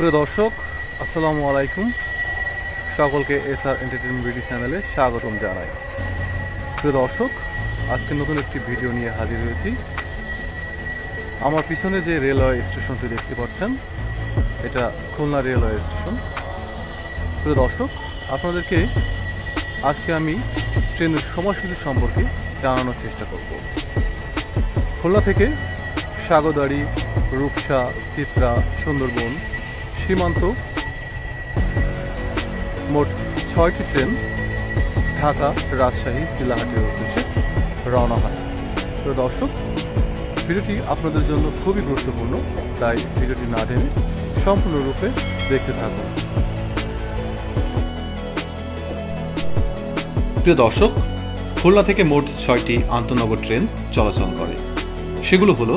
প্রিয় দর্শক, আসসালামু আলাইকুম। সকলকে এসআর এন্টারটেইনমেন্ট ভিডিও চ্যানেলে স্বাগতম জানাই। প্রিয় দর্শক, আজকে নতুন একটি ভিডিও নিয়ে হাজির হয়েছি। আমার পিছনে যে রেলওয়ে স্টেশনটি দেখতে পাচ্ছেন, এটা খুলনা রেলওয়ে স্টেশন। প্রিয় দর্শক, আপনাদেরকে আজকে আমি ট্রেনের সময়সূচি সম্পর্কে জানানোর চেষ্টা করব। খুলনা থেকে সাগরদাড়ি, রূপসা, চিত্রা, সুন্দরবন, সীমান্ত মোট 6টি ট্রেন ঢাকা, রাজশাহী, চিলাহাটির উদ্দেশ্যে রওনা হয়। তো দর্শক, ভিডিওটি আপনাদের জন্য খুবই গুরুত্বপূর্ণ, তাই ভিডিওটি না টেনে সম্পূর্ণরূপে দেখতে থাকুন। প্রিয় দর্শক, খুলনা থেকে মোট 6টি আন্তঃনগর ট্রেন চলাচল করে। সেগুলো হলো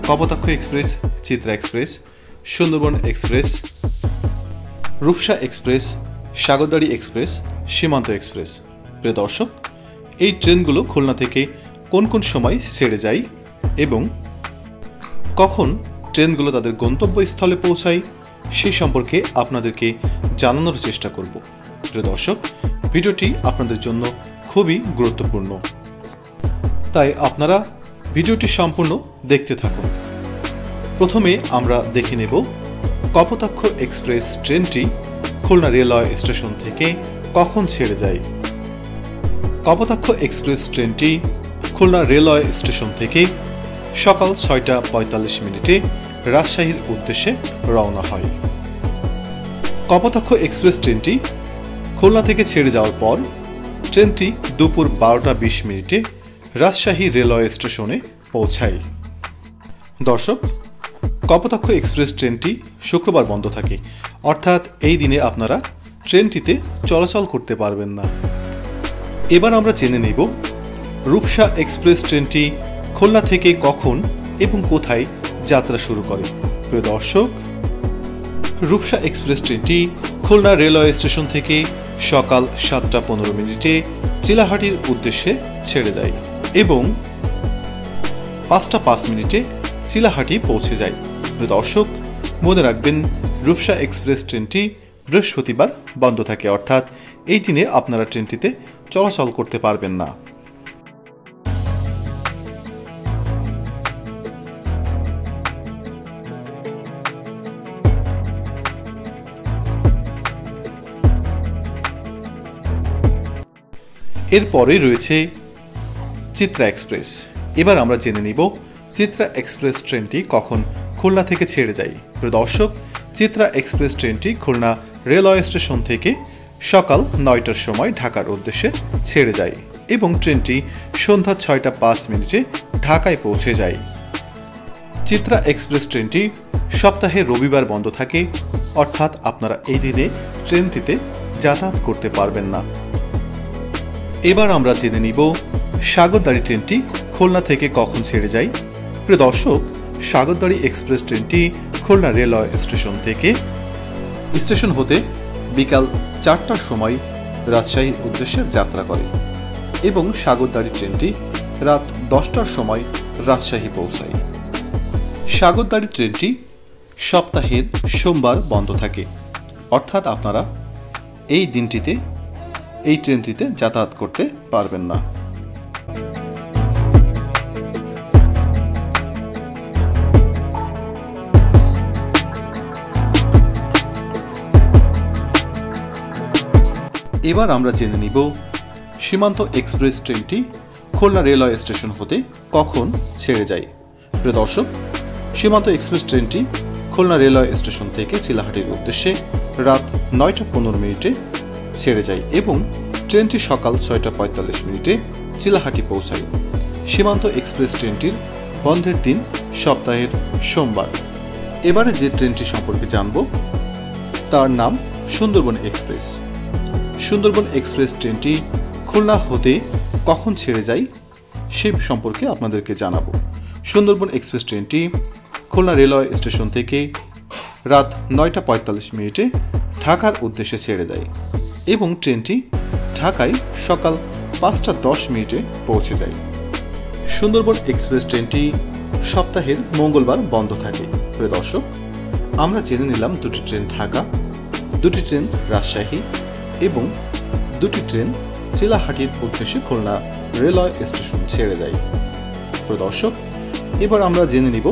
Kapotaksha express, Chitra express, Sundarban express, Rupsha express, Sagardari express, Simanta express. প্রিয় দর্শক, এই ট্রেনগুলো খুলনা থেকে কোন কোন সময় ছেড়ে যায় এবং কখন ট্রেনগুলো তাদের গন্তব্যস্থলে পৌঁছায় সেই সম্পর্কে আপনাদেরকে জানানোর চেষ্টা করব। প্রিয় দর্শক, ভিডিওটি আপনাদের জন্য খুবই গুরুত্বপূর্ণ, তাই আপনারা ভিডিওটি সম্পূর্ণ দেখতে থাকুন। প্রথমে আমরা দেখে নেব কপোতাক্ষ এক্সপ্রেস ট্রেনটি খুলনা রেলওয়ে স্টেশন থেকে কখন ছেড়ে যায়। কপোতাক্ষ এক্সপ্রেস ট্রেনটি খুলনা রেলওয়ে স্টেশন থেকে সকাল 6:45 রাজশাহীর উদ্দেশ্যে রওনা হয়। কপোতাক্ষ এক্সপ্রেস ট্রেনটি খুলনা থেকে ছেড়ে যাওয়ার পর ট্রেনটি দুপুর 12:20 রাজশাহী রেলওয়ে স্টেশনে পৌঁছায়। দর্শক, কপোতাক্ষ এক্সপ্রেস ট্রেনটি শুক্রবার বন্ধ থাকে, অর্থাৎ এই দিনে আপনারা ট্রেনটিতে চলাচল করতে পারবেন না। এবার আমরা জেনে নেব রূপসা এক্সপ্রেস ট্রেনটি খুলনা থেকে কখন এবং কোথায় যাত্রা শুরু করে। প্রিয় দর্শক, রূপসা এক্সপ্রেস ট্রেনটি খুলনা রেলওয়ে স্টেশন থেকে সকাল 7:15 চিলাহাটির উদ্দেশ্যে ছেড়ে যায় এবং 5:05 চিলাহাটি পৌঁছে যায়। প্রিয় দর্শক, মনে রাখবেন রূপসা এক্সপ্রেস ট্রেনটি বৃহস্পতিবার বন্ধ থাকে, অর্থাৎ এই দিনে আপনারা ট্রেনটিতে চলাচল করতে পারবেন না। এরপরে রয়েছে চিত্রা এক্সপ্রেস। এবার আমরা জেনে নিব চিত্রা এক্সপ্রেস ট্রেনটি কখন খুলনা থেকে ছেড়ে যায়। প্রিয় দর্শক, চিত্রা এক্সপ্রেস ট্রেনটি খুলনা রেলওয়ে স্টেশন থেকে সকাল 9টার সময় ঢাকার উদ্দেশ্যে ছেড়ে যায় এবং ট্রেনটি সন্ধ্যা 6:05 ঢাকায় পৌঁছে যায়। চিত্রা এক্সপ্রেস ট্রেনটি সপ্তাহে রবিবার বন্ধ থাকে, অর্থাৎ আপনারা এই দিনে ট্রেনটিতে যাতায়াত করতে পারবেন না। এবার আমরা জেনে নিব সাগরদাড়ি ট্রেনটি খুলনা থেকে কখন ছেড়ে যায়। প্রিয় দর্শক, সাগরদাড়ি এক্সপ্রেস ট্রেনটি খুলনা রেলওয়ে স্টেশন থেকে স্টেশন হতে বিকাল 4টার সময় রাজশাহীর উদ্দেশ্যে যাত্রা করে এবং সাগরদাড়ি ট্রেনটি রাত 10টার সময় রাজশাহী পৌঁছায়। সাগরদাড়ি ট্রেনটি সপ্তাহের সোমবার বন্ধ থাকে, অর্থাৎ আপনারা এই দিনটিতে এই ট্রেনটিতে যাতায়াত করতে পারবেন না। এবার আমরা জেনে নিব সীমান্ত এক্সপ্রেস ট্রেনটি খুলনা রেলওয়ে স্টেশন হতে কখন ছেড়ে যায়। প্রিয় দর্শক, সীমান্ত এক্সপ্রেস ট্রেনটি খুলনা রেলওয়ে স্টেশন থেকে চিলাহাটির উদ্দেশ্যে রাত 9:15 ছেড়ে যায় এবং ট্রেনটি সকাল 6:45 চিলাহাটি পৌঁছায়। সীমান্ত এক্সপ্রেস ট্রেনটির বন্ধের দিন সপ্তাহের সোমবার। এবারে যে ট্রেনটি সম্পর্কে জানব তার নাম সুন্দরবন এক্সপ্রেস। সুন্দরবন এক্সপ্রেস ট্রেনটি খুলনা হতে কখন ছেড়ে যায় সে সম্পর্কে আপনাদেরকে জানাবো। সুন্দরবন এক্সপ্রেস ট্রেনটি খুলনা রেলওয়ে স্টেশন থেকে রাত 9:45 ঢাকার উদ্দেশ্যে ছেড়ে যায় এবং ট্রেনটি ঢাকায় সকাল 5:10 পৌঁছে যায়। সুন্দরবন এক্সপ্রেস ট্রেনটি সপ্তাহের মঙ্গলবার বন্ধ থাকে। প্রিয় দর্শক, আমরা জেনে নিলাম দুটি ট্রেন ঢাকা, দুটি ট্রেন রাজশাহী এবং দুটি ট্রেন চিলাহাটির উদ্দেশ্যে খুলনা রেলওয়ে স্টেশন ছেড়ে যায়। প্রিয় দর্শক, এবার আমরা জেনে নিব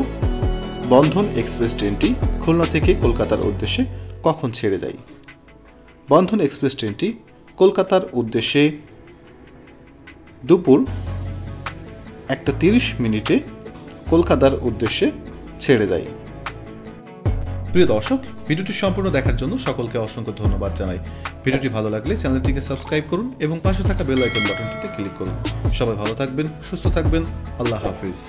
বন্ধন এক্সপ্রেস ট্রেনটি খুলনা থেকে কলকাতার উদ্দেশ্যে কখন ছেড়ে যায়। বন্ধন এক্সপ্রেস ট্রেনটি কলকাতার উদ্দেশ্যে দুপুর 1:30 কলকাতার উদ্দেশ্যে ছেড়ে যায়। প্রিয় দর্শক, ভিডিওটি সম্পূর্ণ দেখার জন্য সকলকে অসংখ্য ধন্যবাদ জানাই। ভিডিওটি ভালো লাগলে চ্যানেলটিকে সাবস্ক্রাইব করুন এবং পাশে থাকা বেল আইকন বাটনটিতে ক্লিক করুন। সবাই ভালো থাকবেন, সুস্থ থাকবেন। আল্লাহ হাফিজ।